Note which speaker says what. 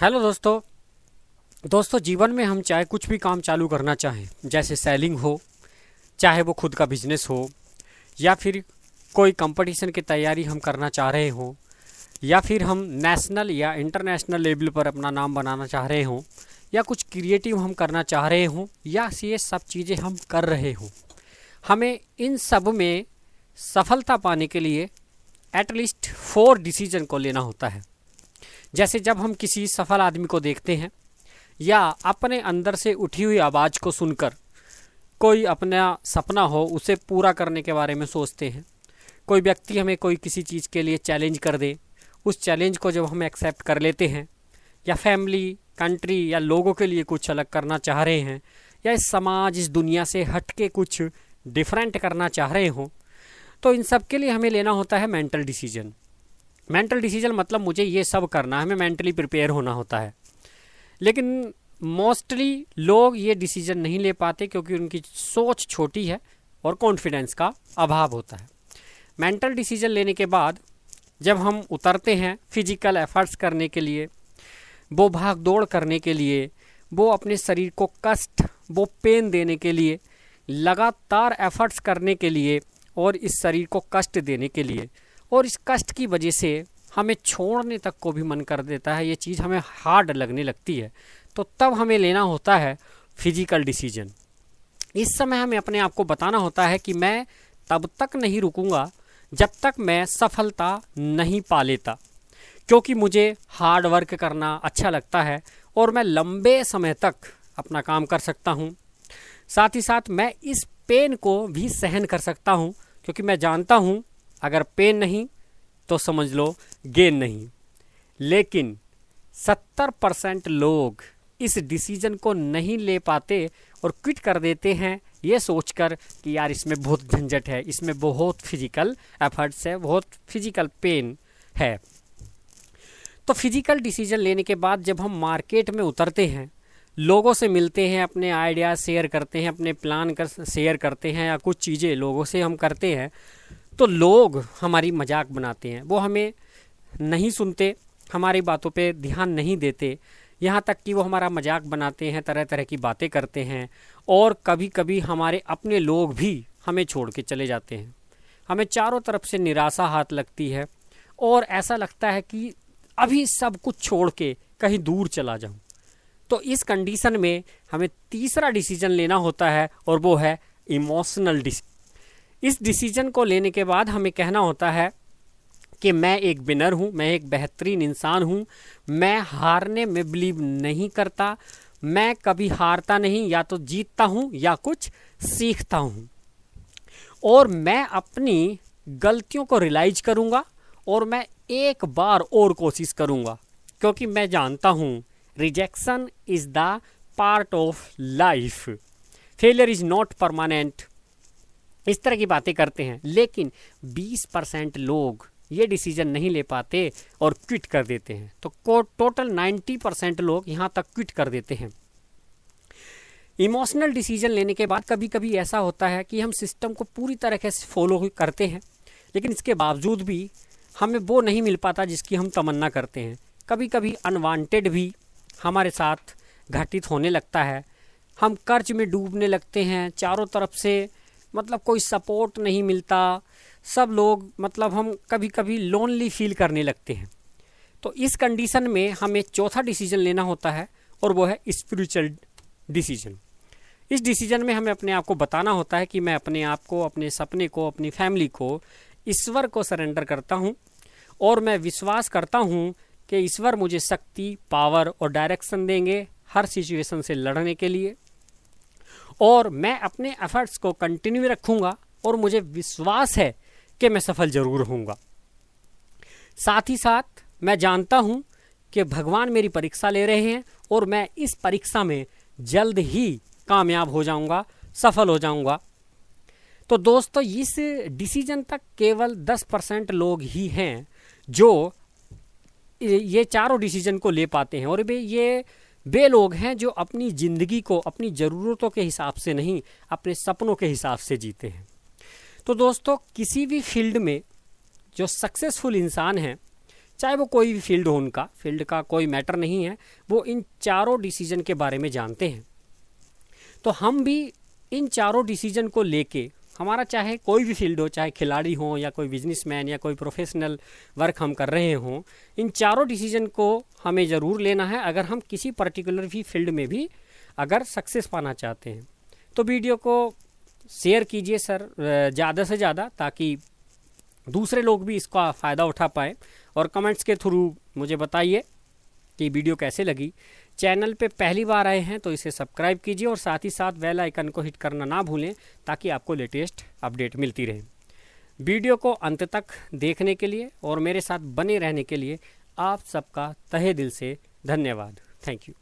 Speaker 1: Hello दोस्तों जीवन में हम चाहे कुछ भी काम चालू करना चाहें, जैसे सेलिंग हो, चाहे वो खुद का बिजनेस हो, या फिर कोई कंपटीशन की तैयारी हम करना चाह रहे हों, या फिर हम नेशनल या इंटरनेशनल लेवल पर अपना नाम बनाना चाह रहे हों, या कुछ क्रिएटिव हम करना चाह रहे हों, या ये सब चीज़ें हम कर रहे हों, हमें इन सब में सफलता पाने के लिए एटलीस्ट 4 डिसीजन को लेना होता है। जैसे जब हम किसी सफल आदमी को देखते हैं या अपने अंदर से उठी हुई आवाज़ को सुनकर कोई अपना सपना हो उसे पूरा करने के बारे में सोचते हैं, कोई व्यक्ति हमें कोई किसी चीज़ के लिए चैलेंज कर दे, उस चैलेंज को जब हम एक्सेप्ट कर लेते हैं, या फैमिली, कंट्री या लोगों के लिए कुछ अलग करना चाह रहे हैं, या इस समाज, इस दुनिया से हट के कुछ डिफरेंट करना चाह रहे हों, तो इन सब के लिए हमें लेना होता है मेंटल डिसीजन। मेंटल डिसीजन मतलब मुझे ये सब करना है, हमें मेंटली प्रिपेयर होना होता है। लेकिन मोस्टली लोग ये डिसीजन नहीं ले पाते क्योंकि उनकी सोच छोटी है और कॉन्फिडेंस का अभाव होता है। मेंटल डिसीजन लेने के बाद जब हम उतरते हैं फिजिकल एफर्ट्स करने के लिए, वो भाग दौड़ करने के लिए, वो अपने शरीर को कष्ट, वो पेन देने के लिए, लगातार एफर्ट्स करने के लिए और इस शरीर को कष्ट देने के लिए, और इस कष्ट की वजह से हमें छोड़ने तक को भी मन कर देता है, ये चीज़ हमें हार्ड लगने लगती है, तो तब हमें लेना होता है फिजिकल डिसीजन। इस समय हमें अपने आप को बताना होता है कि मैं तब तक नहीं रुकूंगा जब तक मैं सफलता नहीं पा लेता, क्योंकि मुझे हार्ड वर्क करना अच्छा लगता है और मैं लंबे समय तक अपना काम कर सकता हूँ। साथ ही साथ मैं इस पेन को भी सहन कर सकता हूँ, क्योंकि मैं जानता हूँ अगर पेन नहीं तो समझ लो गेन नहीं। लेकिन 70% लोग इस डिसीजन को नहीं ले पाते और क्विट कर देते हैं, ये सोचकर कि यार इसमें बहुत झंझट है, इसमें बहुत फिजिकल एफर्ट्स है, बहुत फिजिकल पेन है। तो फिजिकल डिसीजन लेने के बाद जब हम मार्केट में उतरते हैं, लोगों से मिलते हैं, अपने आइडियाज शेयर करते हैं, अपने प्लान कर शेयर करते हैं, या कुछ चीज़ें लोगों से हम करते हैं, तो लोग हमारी मजाक बनाते हैं, वो हमें नहीं सुनते, हमारी बातों पे ध्यान नहीं देते, यहाँ तक कि वो हमारा मजाक बनाते हैं, तरह तरह की बातें करते हैं, और कभी कभी हमारे अपने लोग भी हमें छोड़ के चले जाते हैं। हमें चारों तरफ से निराशा हाथ लगती है और ऐसा लगता है कि अभी सब कुछ छोड़ के कहीं दूर चला जाऊं। तो इस कंडीशन में हमें तीसरा डिसीजन लेना होता है, और वो है इमोशनल डिसीजन। इस डिसीजन को लेने के बाद हमें कहना होता है कि मैं एक विनर हूँ, मैं एक बेहतरीन इंसान हूँ, मैं हारने में बिलीव नहीं करता, मैं कभी हारता नहीं, या तो जीतता हूँ या कुछ सीखता हूँ, और मैं अपनी गलतियों को रियलाइज करूँगा और मैं एक बार और कोशिश करूँगा, क्योंकि मैं जानता हूँ rejection is the part of life, failure is not permanent. इस तरह की बातें करते हैं। लेकिन 20% लोग ये डिसीजन नहीं ले पाते और क्विट कर देते हैं, तो टोटल 90% लोग यहाँ तक क्विट कर देते हैं। इमोशनल डिसीजन लेने के बाद कभी कभी ऐसा होता है कि हम सिस्टम को पूरी तरह से फॉलो करते हैं, लेकिन इसके बावजूद भी हमें वो नहीं मिल पाता जिसकी हम तमन्ना करते हैं। कभी कभी अनवांटेड भी हमारे साथ घटित होने लगता है, हम कर्ज में डूबने लगते हैं, चारों तरफ से मतलब कोई सपोर्ट नहीं मिलता, सब लोग मतलब हम कभी कभी लोनली फील करने लगते हैं। तो इस कंडीशन में हमें चौथा डिसीजन लेना होता है, और वो है स्पिरिचुअल डिसीजन। इस डिसीजन में हमें अपने आप को बताना होता है कि मैं अपने आप को, अपने सपने को, अपनी फैमिली को ईश्वर को सरेंडर करता हूँ, और मैं विश्वास करता हूँ कि ईश्वर मुझे शक्ति, पावर और डायरेक्शन देंगे हर सिचुएशन से लड़ने के लिए, और मैं अपने एफर्ट्स को कंटिन्यू रखूँगा, और मुझे विश्वास है कि मैं सफल ज़रूर होऊंगा। साथ ही साथ मैं जानता हूँ कि भगवान मेरी परीक्षा ले रहे हैं, और मैं इस परीक्षा में जल्द ही कामयाब हो जाऊँगा, सफल हो जाऊँगा। तो दोस्तों, इस डिसीजन तक केवल 10% लोग ही हैं जो ये चारों डिसीजन को ले पाते हैं, और वे लोग हैं जो अपनी ज़िंदगी को अपनी ज़रूरतों के हिसाब से नहीं, अपने सपनों के हिसाब से जीते हैं। तो दोस्तों, किसी भी फील्ड में जो सक्सेसफुल इंसान हैं, चाहे वो कोई भी फील्ड हो, उनका फील्ड का कोई मैटर नहीं है, वो इन चारों डिसीजन के बारे में जानते हैं। तो हम भी इन चारों डिसीजन को लेके, हमारा चाहे कोई भी फील्ड हो, चाहे खिलाड़ी हो या कोई बिजनेसमैन या कोई प्रोफेशनल वर्क हम कर रहे हों, इन चारों डिसीजन को हमें ज़रूर लेना है अगर हम किसी पर्टिकुलर भी फील्ड में भी अगर सक्सेस पाना चाहते हैं। तो वीडियो को शेयर कीजिए सर ज़्यादा से ज़्यादा, ताकि दूसरे लोग भी इसका फ़ायदा उठा पाएँ। और कमेंट्स के थ्रू मुझे बताइए कि वीडियो कैसे लगी। चैनल पे पहली बार आए हैं तो इसे सब्सक्राइब कीजिए और साथ ही साथ बेल आइकन को हिट करना ना भूलें, ताकि आपको लेटेस्ट अपडेट मिलती रहे। वीडियो को अंत तक देखने के लिए और मेरे साथ बने रहने के लिए आप सबका तहे दिल से धन्यवाद। Thank you.